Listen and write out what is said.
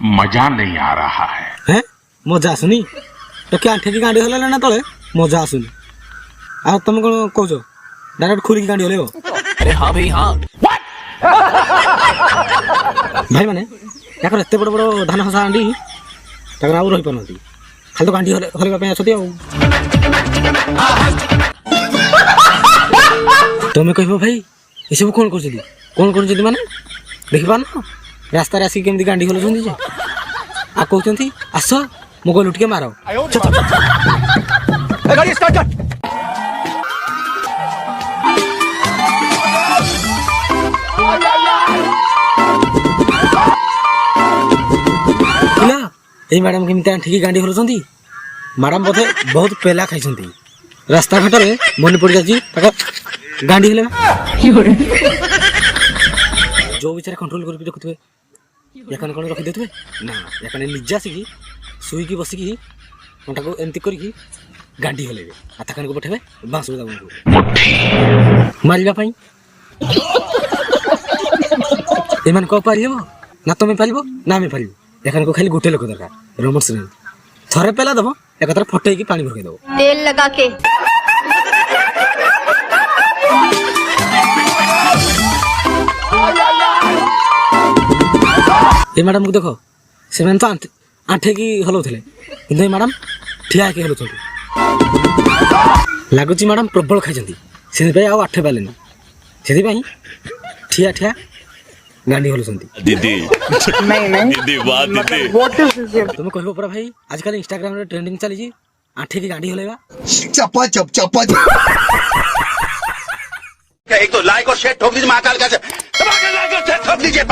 मजा नहीं आ रहा है। हैं मजा आसुनी तो क्या आंठे की गांडी हले ना तले मजा आसुनी आ तुम कौन कहछ डायरेक्ट खुली की गांडी हले हो। अरे हाँ भाई हाँ भाई माने याकर एते बड़ बड़ धान हसा गांडी तकर आउ रही पनती खाली तो गांडी हले हले पे आछती आ तुम कहबो भाई ए सब कोन करछदी कोन करछदी माने देखि पान रास्ता रे आसी केमदी गांडी हले छंदी जे आ कहउचंती आस मो गोल उठ के मारो गाड़ी स्टार्ट कर। ए मैडम केमती ठीक गांडी हलुचंती मैडम बोधे बहुत पेला खाइछंती रास्ता घाट रे मन पड़ जाची तक गांडी हले जो बेचारा कंट्रोल करके रखुथबे याकन कोन रखि देथबे ना याकन निजा सिकी सुई की बसी की कोनटा को एंती करी गांडी हलेबे आताकन को पठेबे बांस उदा को मारिबा पई एमन को पारिबो ना तमे पारिबो ना मैं पारिबो याकन को खाली गोटे लोक दरकार रोमर्स रे थरे पेला दबो एकतर फटै की पानी भरके दबो तेल लगा के ए मैडम को देखो से तो आंठे की हलौले कि मैडम ठिया के हलुं लगुच मैडम प्रबल खाई से आठे पारे से ठिया ठिया गांडी हलुं दीदी दीदी वाह दीदी तुम कह परा भाई आजकल इंस्टाग्राम रे ट्रेंडिंग चली आंठे की गांडी हलेवा चपा चप चपा एक तो लाइक और शेयर ठोक दीजिए महाकाल का लाइक और शेयर ठोक दीजिए।